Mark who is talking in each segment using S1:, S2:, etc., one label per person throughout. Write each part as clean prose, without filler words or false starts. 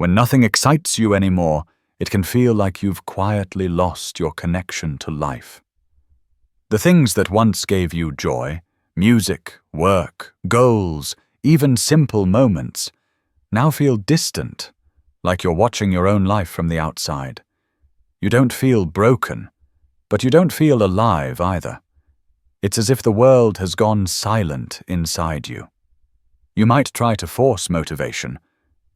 S1: When nothing excites you anymore, it can feel like you've quietly lost your connection to life. The things that once gave you joy, music, work, goals, even simple moments, now feel distant, like you're watching your own life from the outside. You don't feel broken, but you don't feel alive either. It's as if the world has gone silent inside you. You might try to force motivation,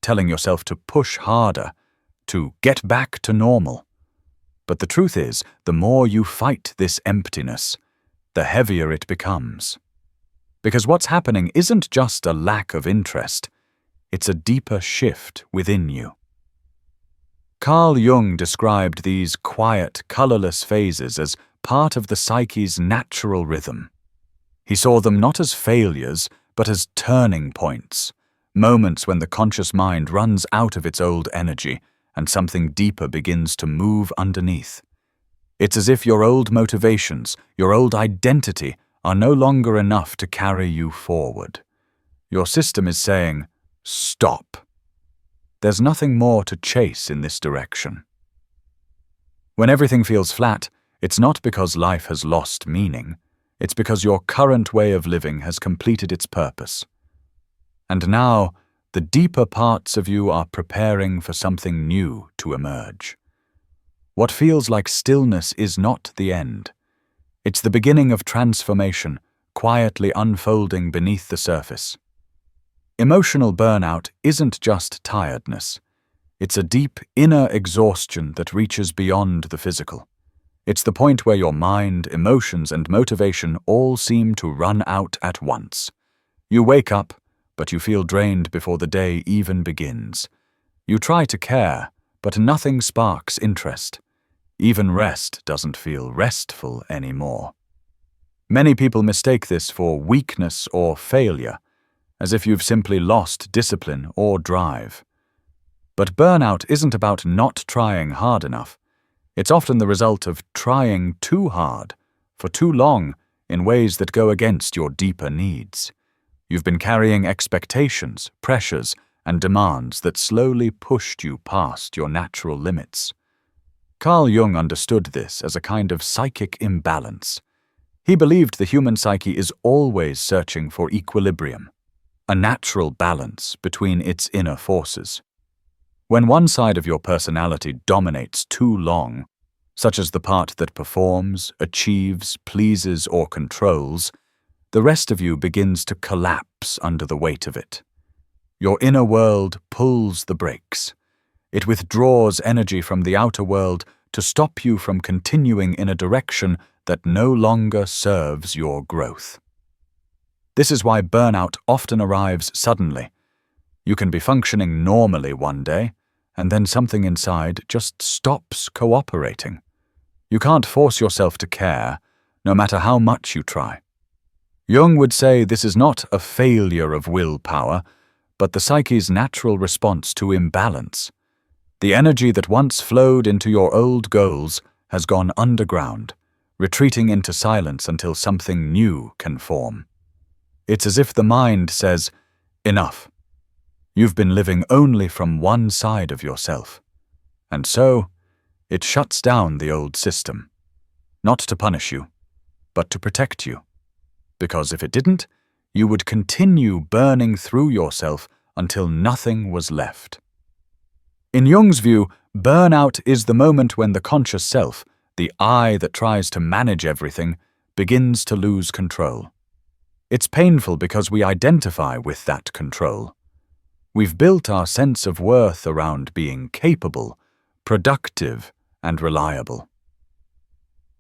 S1: telling yourself to push harder, to get back to normal. But the truth is, the more you fight this emptiness, the heavier it becomes. Because what's happening isn't just a lack of interest, it's a deeper shift within you. Carl Jung described these quiet, colorless phases as part of the psyche's natural rhythm. He saw them not as failures, but as turning points, moments when the conscious mind runs out of its old energy and something deeper begins to move underneath. It's as if your old motivations, your old identity, are no longer enough to carry you forward. Your system is saying, stop. There's nothing more to chase in this direction. When everything feels flat, it's not because life has lost meaning. It's because your current way of living has completed its purpose. And now, the deeper parts of you are preparing for something new to emerge. What feels like stillness is not the end. It's the beginning of transformation, quietly unfolding beneath the surface. Emotional burnout isn't just tiredness. It's a deep inner exhaustion that reaches beyond the physical. It's the point where your mind, emotions, and motivation all seem to run out at once. You wake up, but you feel drained before the day even begins. You try to care, but nothing sparks interest. Even rest doesn't feel restful anymore. Many people mistake this for weakness or failure, as if you've simply lost discipline or drive. But burnout isn't about not trying hard enough. It's often the result of trying too hard, for too long, in ways that go against your deeper needs. You've been carrying expectations, pressures, and demands that slowly pushed you past your natural limits. Carl Jung understood this as a kind of psychic imbalance. He believed the human psyche is always searching for equilibrium, a natural balance between its inner forces. When one side of your personality dominates too long, such as the part that performs, achieves, pleases, or controls, the rest of you begins to collapse under the weight of it. Your inner world pulls the brakes. It withdraws energy from the outer world to stop you from continuing in a direction that no longer serves your growth. This is why burnout often arrives suddenly. You can be functioning normally one day, and then something inside just stops cooperating. You can't force yourself to care, no matter how much you try. Jung would say this is not a failure of willpower, but the psyche's natural response to imbalance. The energy that once flowed into your old goals has gone underground, retreating into silence until something new can form. It's as if the mind says, enough. You've been living only from one side of yourself. And so, it shuts down the old system. Not to punish you, but to protect you. Because if it didn't, you would continue burning through yourself until nothing was left. In Jung's view, burnout is the moment when the conscious self, the I that tries to manage everything, begins to lose control. It's painful because we identify with that control. We've built our sense of worth around being capable, productive, and reliable.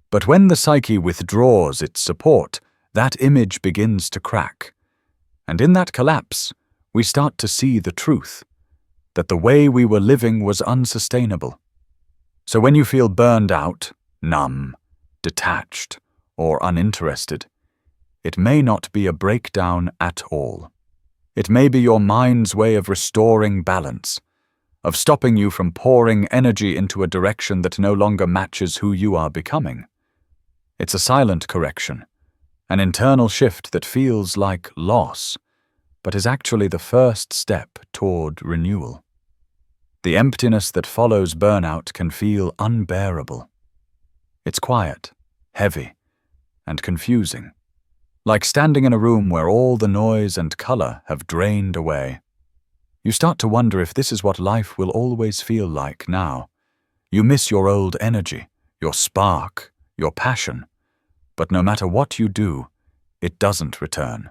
S1: But when the psyche withdraws its support, that image begins to crack. And in that collapse, we start to see the truth, that the way we were living was unsustainable. So when you feel burned out, numb, detached, or uninterested, it may not be a breakdown at all. It may be your mind's way of restoring balance, of stopping you from pouring energy into a direction that no longer matches who you are becoming. It's a silent correction, an internal shift that feels like loss, but is actually the first step toward renewal. The emptiness that follows burnout can feel unbearable. It's quiet, heavy, and confusing, like standing in a room where all the noise and color have drained away. You start to wonder if this is what life will always feel like now. You miss your old energy, your spark, your passion, but no matter what you do, it doesn't return.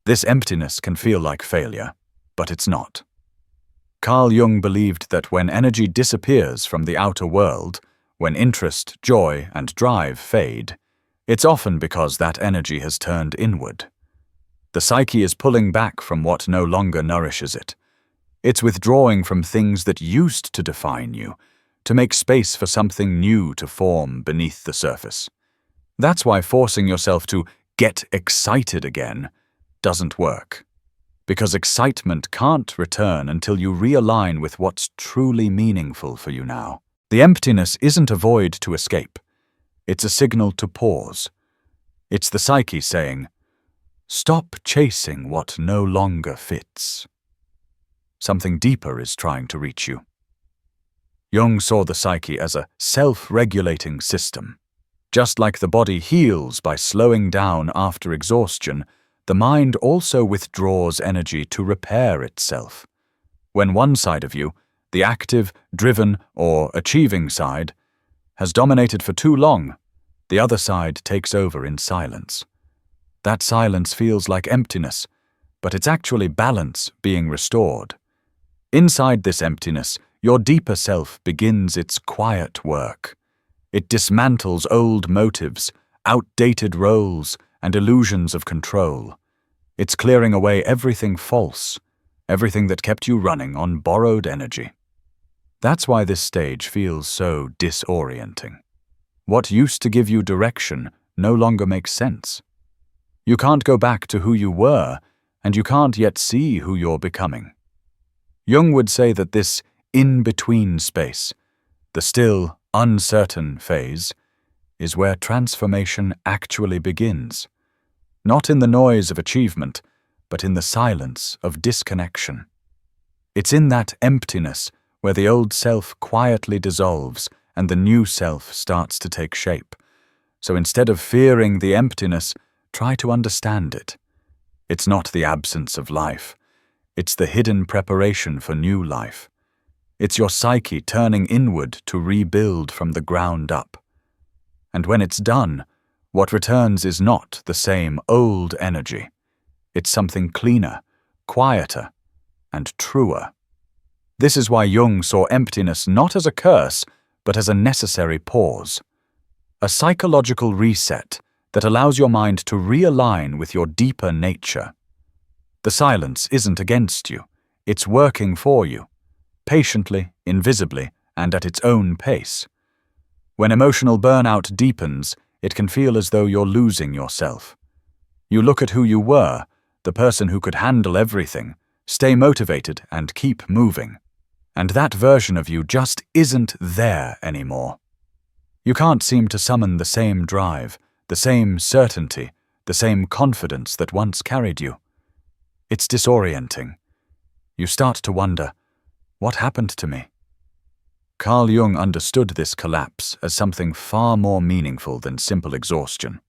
S1: This emptiness can feel like failure, but it's not. Carl Jung believed that when energy disappears from the outer world, when interest, joy, and drive fade, it's often because that energy has turned inward. The psyche is pulling back from what no longer nourishes it. It's withdrawing from things that used to define you, to make space for something new to form beneath the surface. That's why forcing yourself to get excited again doesn't work. Because excitement can't return until you realign with what's truly meaningful for you now. The emptiness isn't a void to escape. It's a signal to pause. It's the psyche saying, "Stop chasing what no longer fits." Something deeper is trying to reach you. Jung saw the psyche as a self-regulating system. Just like the body heals by slowing down after exhaustion, the mind also withdraws energy to repair itself. When one side of you, the active, driven, or achieving side, has dominated for too long, the other side takes over in silence. That silence feels like emptiness, but it's actually balance being restored. Inside this emptiness, your deeper self begins its quiet work. It dismantles old motives, outdated roles, and illusions of control. It's clearing away everything false, everything that kept you running on borrowed energy. That's why this stage feels so disorienting. What used to give you direction no longer makes sense. You can't go back to who you were, and you can't yet see who you're becoming. Jung would say that this in-between space, the still, uncertain phase, is where transformation actually begins. Not in the noise of achievement, but in the silence of disconnection. It's in that emptiness where the old self quietly dissolves and the new self starts to take shape. So instead of fearing the emptiness, try to understand it. It's not the absence of life. It's the hidden preparation for new life. It's your psyche turning inward to rebuild from the ground up. And when it's done, what returns is not the same old energy. It's something cleaner, quieter, and truer. This is why Jung saw emptiness not as a curse, but as a necessary pause. A psychological reset that allows your mind to realign with your deeper nature. The silence isn't against you. It's working for you, patiently, invisibly, and at its own pace. When emotional burnout deepens, it can feel as though you're losing yourself. You look at who you were, the person who could handle everything, stay motivated, and keep moving. And that version of you just isn't there anymore. You can't seem to summon the same drive, the same certainty, the same confidence that once carried you. It's disorienting. You start to wonder, what happened to me? Carl Jung understood this collapse as something far more meaningful than simple exhaustion.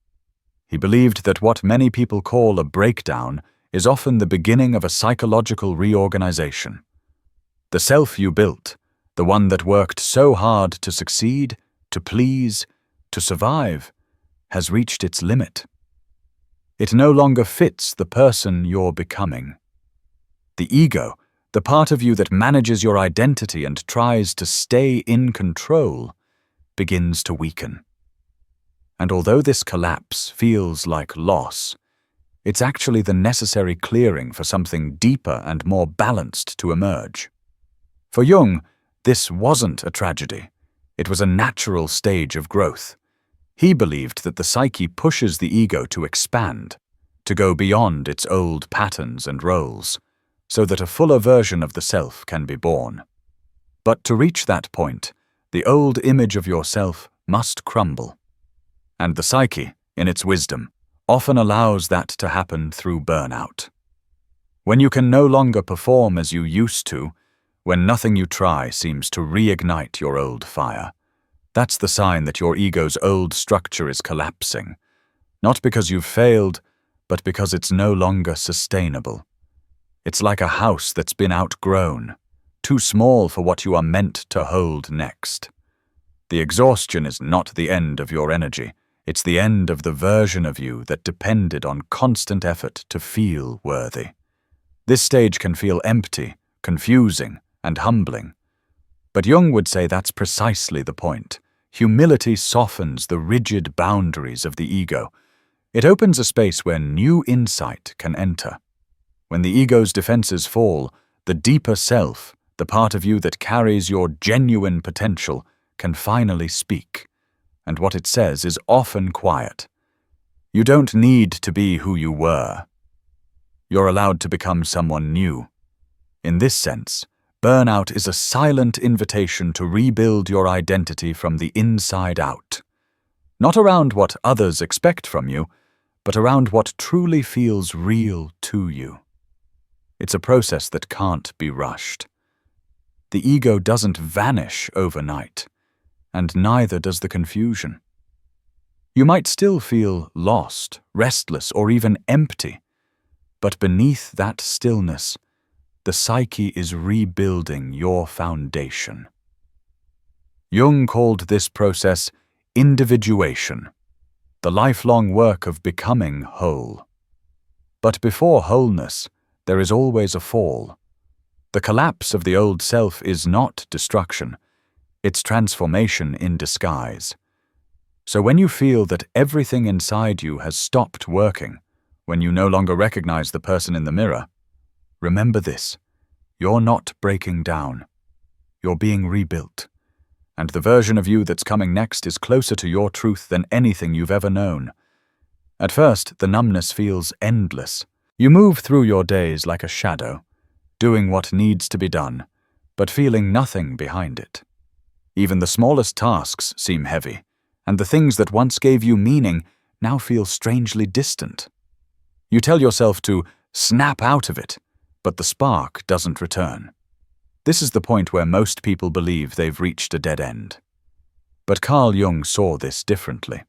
S1: He believed that what many people call a breakdown is often the beginning of a psychological reorganization. The self you built, the one that worked so hard to succeed, to please, to survive, has reached its limit. It no longer fits the person you're becoming. The ego, the part of you that manages your identity and tries to stay in control, begins to weaken. And although this collapse feels like loss, it's actually the necessary clearing for something deeper and more balanced to emerge. For Jung, this wasn't a tragedy. It was a natural stage of growth. He believed that the psyche pushes the ego to expand, to go beyond its old patterns and roles, so that a fuller version of the self can be born. But to reach that point, the old image of yourself must crumble. And the psyche, in its wisdom, often allows that to happen through burnout. When you can no longer perform as you used to, when nothing you try seems to reignite your old fire. That's the sign that your ego's old structure is collapsing, not because you've failed, but because it's no longer sustainable. It's like a house that's been outgrown, too small for what you are meant to hold next. The exhaustion is not the end of your energy, it's the end of the version of you that depended on constant effort to feel worthy. This stage can feel empty, confusing, and humbling. But Jung would say that's precisely the point. Humility softens the rigid boundaries of the ego. It opens a space where new insight can enter. When the ego's defenses fall, the deeper self, the part of you that carries your genuine potential, can finally speak. And what it says is often quiet. You don't need to be who you were. You're allowed to become someone new. In this sense, burnout is a silent invitation to rebuild your identity from the inside out. Not around what others expect from you, but around what truly feels real to you. It's a process that can't be rushed. The ego doesn't vanish overnight, and neither does the confusion. You might still feel lost, restless, or even empty, but beneath that stillness, the psyche is rebuilding your foundation. Jung called this process individuation, the lifelong work of becoming whole. But before wholeness, there is always a fall. The collapse of the old self is not destruction, it's transformation in disguise. So when you feel that everything inside you has stopped working, when you no longer recognize the person in the mirror, remember this: you're not breaking down. You're being rebuilt. And the version of you that's coming next is closer to your truth than anything you've ever known. At first, the numbness feels endless. You move through your days like a shadow, doing what needs to be done, but feeling nothing behind it. Even the smallest tasks seem heavy, and the things that once gave you meaning now feel strangely distant. You tell yourself to snap out of it, but the spark doesn't return. This is the point where most people believe they've reached a dead end. But Carl Jung saw this differently.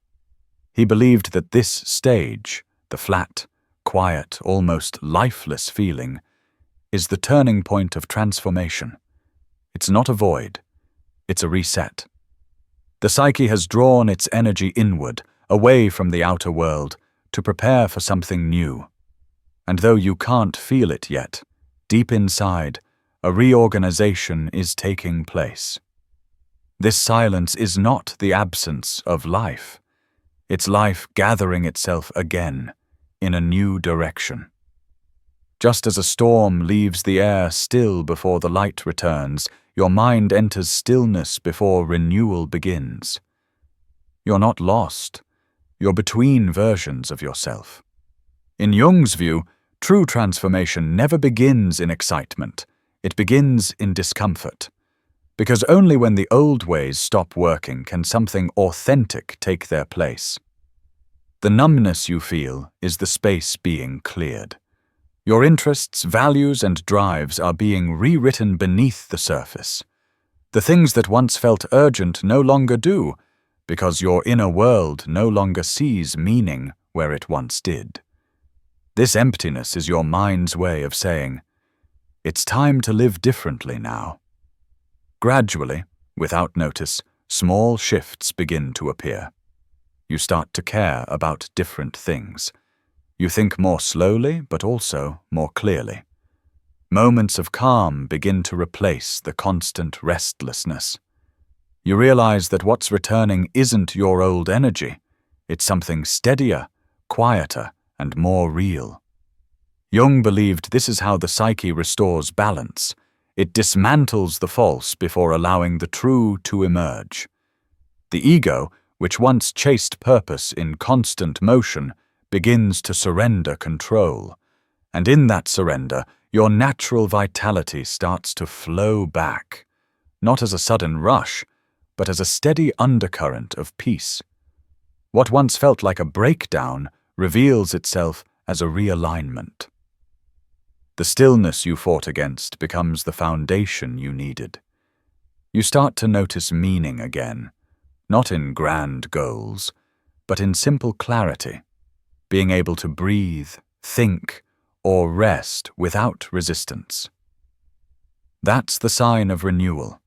S1: He believed that this stage, the flat, quiet, almost lifeless feeling, is the turning point of transformation. It's not a void, it's a reset. The psyche has drawn its energy inward, away from the outer world, to prepare for something new. And though you can't feel it yet, deep inside, a reorganization is taking place. This silence is not the absence of life. It's life gathering itself again, in a new direction. Just as a storm leaves the air still before the light returns, your mind enters stillness before renewal begins. You're not lost. You're between versions of yourself. In Jung's view, true transformation never begins in excitement. It begins in discomfort. Because only when the old ways stop working can something authentic take their place. The numbness you feel is the space being cleared. Your interests, values, and drives are being rewritten beneath the surface. The things that once felt urgent no longer do, because your inner world no longer sees meaning where it once did. This emptiness is your mind's way of saying, "It's time to live differently now." Gradually, without notice, small shifts begin to appear. You start to care about different things. You think more slowly, but also more clearly. Moments of calm begin to replace the constant restlessness. You realize that what's returning isn't your old energy. It's something steadier, quieter, and more real. Jung believed this is how the psyche restores balance. It dismantles the false before allowing the true to emerge. The ego, which once chased purpose in constant motion, begins to surrender control. And in that surrender, your natural vitality starts to flow back, not as a sudden rush, but as a steady undercurrent of peace. What once felt like a breakdown reveals itself as a realignment. The stillness you fought against becomes the foundation you needed. You start to notice meaning again, not in grand goals, but in simple clarity, being able to breathe, think, or rest without resistance. That's the sign of renewal.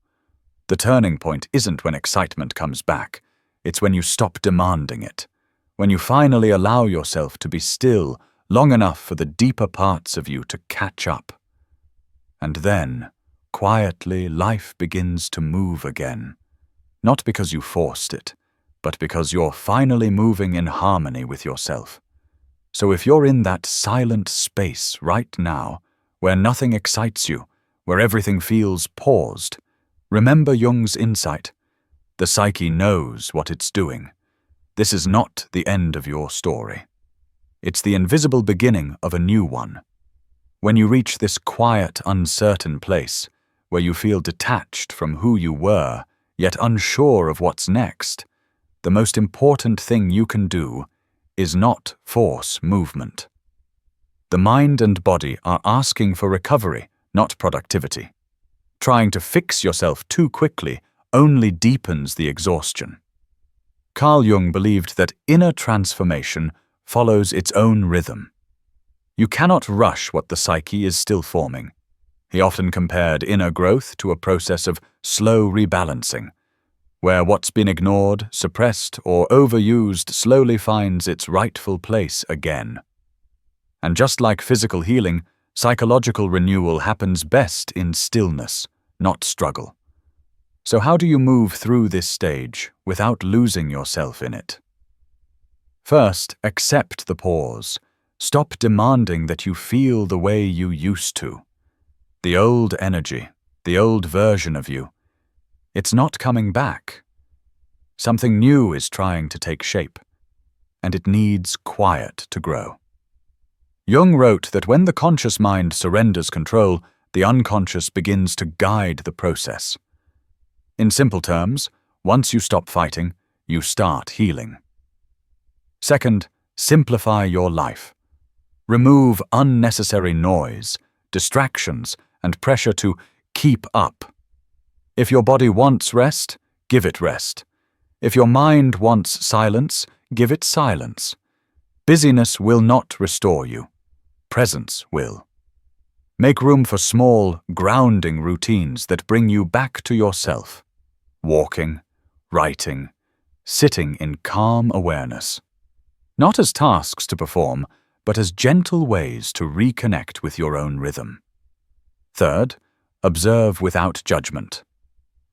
S1: The turning point isn't when excitement comes back, it's when you stop demanding it, when you finally allow yourself to be still long enough for the deeper parts of you to catch up. And then, quietly, life begins to move again, not because you forced it, but because you're finally moving in harmony with yourself. So if you're in that silent space right now, where nothing excites you, where everything feels paused, remember Jung's insight. The psyche knows what it's doing. This is not the end of your story. It's the invisible beginning of a new one. When you reach this quiet, uncertain place, where you feel detached from who you were, yet unsure of what's next, the most important thing you can do is not force movement. The mind and body are asking for recovery, not productivity. Trying to fix yourself too quickly only deepens the exhaustion. Carl Jung believed that inner transformation follows its own rhythm. You cannot rush what the psyche is still forming. He often compared inner growth to a process of slow rebalancing, where what's been ignored, suppressed, or overused slowly finds its rightful place again. And just like physical healing, psychological renewal happens best in stillness, not struggle. So how do you move through this stage without losing yourself in it? First, accept the pause. Stop demanding that you feel the way you used to. The old energy, the old version of you, it's not coming back. Something new is trying to take shape, and it needs quiet to grow. Jung wrote that when the conscious mind surrenders control, the unconscious begins to guide the process. In simple terms, once you stop fighting, you start healing. Second, simplify your life. Remove unnecessary noise, distractions, and pressure to keep up. If your body wants rest, give it rest. If your mind wants silence, give it silence. Busyness will not restore you. Presence will. Make room for small, grounding routines that bring you back to yourself. Walking, writing, sitting in calm awareness. Not as tasks to perform, but as gentle ways to reconnect with your own rhythm. Third, observe without judgment.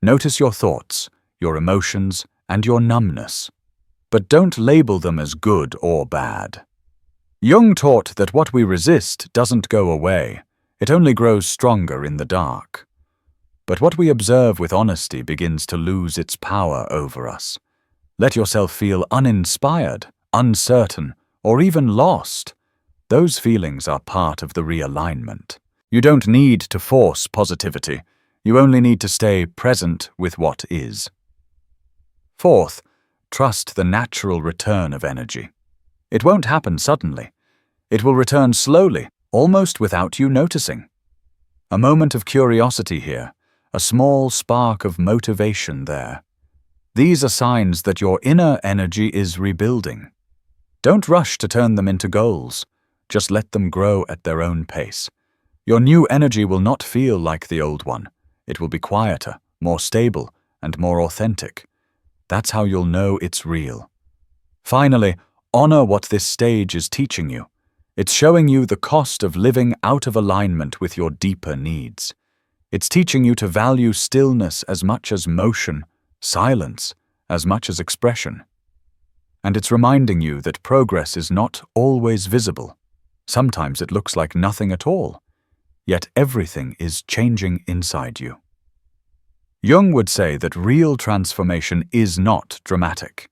S1: Notice your thoughts, your emotions, and your numbness, but don't label them as good or bad. Jung taught that what we resist doesn't go away, it only grows stronger in the dark. But what we observe with honesty begins to lose its power over us. Let yourself feel uninspired, uncertain, or even lost. Those feelings are part of the realignment. You don't need to force positivity. You only need to stay present with what is. Fourth, trust the natural return of energy. It won't happen suddenly. It will return slowly, almost without you noticing. A moment of curiosity here, a small spark of motivation there. These are signs that your inner energy is rebuilding. Don't rush to turn them into goals. Just let them grow at their own pace. Your new energy will not feel like the old one. It will be quieter, more stable, and more authentic. That's how you'll know it's real. Finally, honor what this stage is teaching you. It's showing you the cost of living out of alignment with your deeper needs. It's teaching you to value stillness as much as motion, silence as much as expression. And it's reminding you that progress is not always visible. Sometimes it looks like nothing at all. Yet everything is changing inside you. Jung would say that real transformation is not dramatic.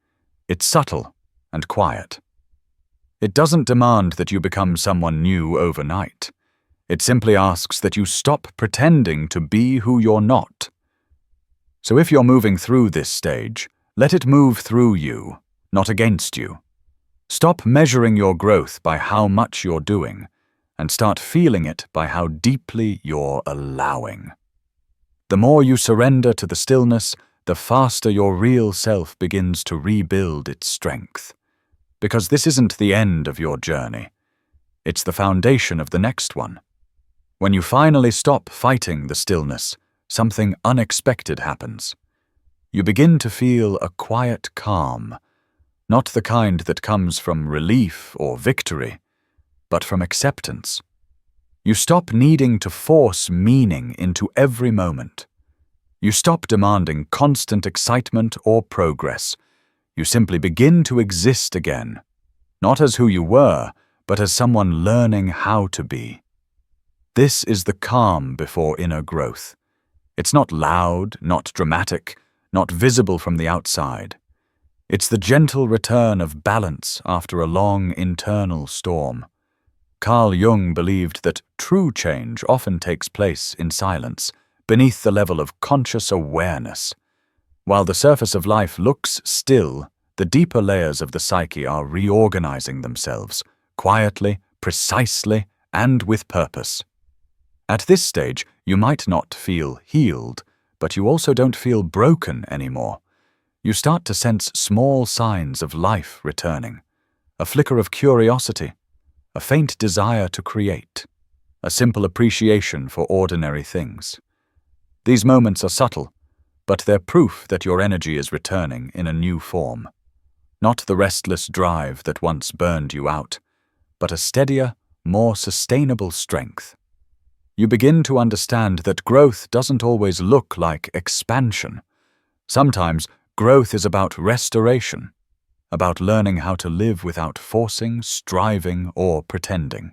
S1: It's subtle and quiet. It doesn't demand that you become someone new overnight. It simply asks that you stop pretending to be who you're not. So if you're moving through this stage, let it move through you, not against you. Stop measuring your growth by how much you're doing. and start feeling it by how deeply you're allowing. The more you surrender to the stillness, the faster your real self begins to rebuild its strength. Because this isn't the end of your journey. It's the foundation of the next one. When you finally stop fighting the stillness, something unexpected happens. You begin to feel a quiet calm, not the kind that comes from relief or victory, but from acceptance. You stop needing to force meaning into every moment. You stop demanding constant excitement or progress. You simply begin to exist again, not as who you were, but as someone learning how to be. This is the calm before inner growth. It's not loud, not dramatic, not visible from the outside. It's the gentle return of balance after a long internal storm. Carl Jung believed that true change often takes place in silence, beneath the level of conscious awareness. While the surface of life looks still, the deeper layers of the psyche are reorganizing themselves, quietly, precisely, and with purpose. At this stage, you might not feel healed, but you also don't feel broken anymore. You start to sense small signs of life returning, a flicker of curiosity, a faint desire to create, a simple appreciation for ordinary things. These moments are subtle, but they're proof that your energy is returning in a new form. Not the restless drive that once burned you out, but a steadier, more sustainable strength. You begin to understand that growth doesn't always look like expansion. Sometimes growth is about restoration, about learning how to live without forcing, striving, or pretending.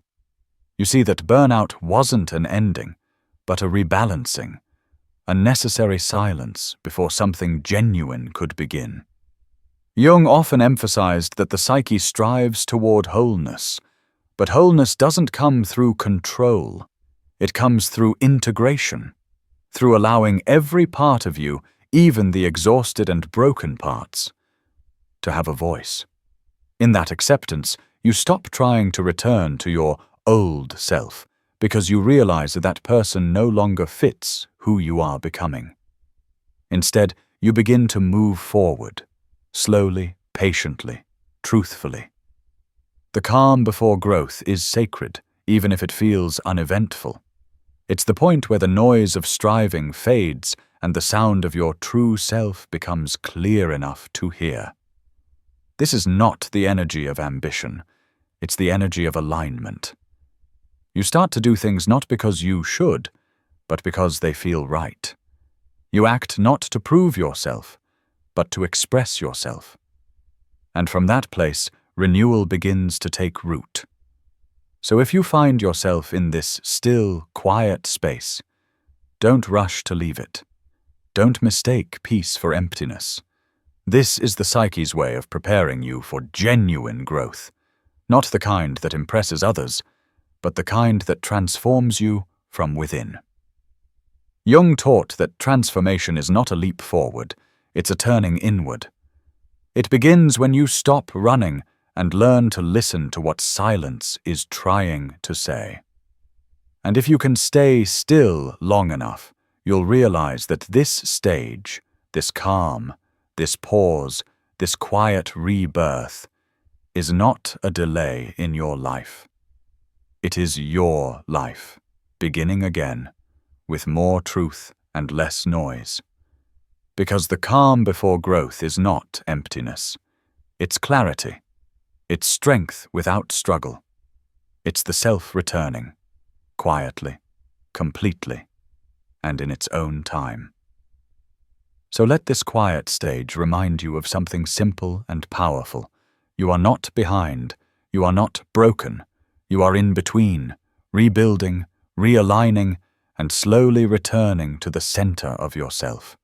S1: You see that burnout wasn't an ending, but a rebalancing, a necessary silence before something genuine could begin. Jung often emphasized that the psyche strives toward wholeness, but wholeness doesn't come through control. It comes through integration, through allowing every part of you, even the exhausted and broken parts, to have a voice. In that acceptance, you stop trying to return to your old self because you realize that that person no longer fits who you are becoming. Instead, you begin to move forward, slowly, patiently, truthfully. The calm before growth is sacred, even if it feels uneventful. It's the point where the noise of striving fades and the sound of your true self becomes clear enough to hear. This is not the energy of ambition. It's the energy of alignment. You start to do things not because you should, but because they feel right. You act not to prove yourself, but to express yourself. And from that place, renewal begins to take root. So if you find yourself in this still, quiet space, don't rush to leave it. Don't mistake peace for emptiness. This is the psyche's way of preparing you for genuine growth, not the kind that impresses others, but the kind that transforms you from within. Jung taught that transformation is not a leap forward, it's a turning inward. It begins when you stop running and learn to listen to what silence is trying to say. And if you can stay still long enough, you'll realize that this stage, this calm, this pause, this quiet rebirth, is not a delay in your life. It is your life, beginning again, with more truth and less noise. Because the calm before growth is not emptiness. It's clarity. It's strength without struggle. It's the self returning, quietly, completely, and in its own time. So let this quiet stage remind you of something simple and powerful. You are not behind. You are not broken. You are in between, rebuilding, realigning, and slowly returning to the center of yourself.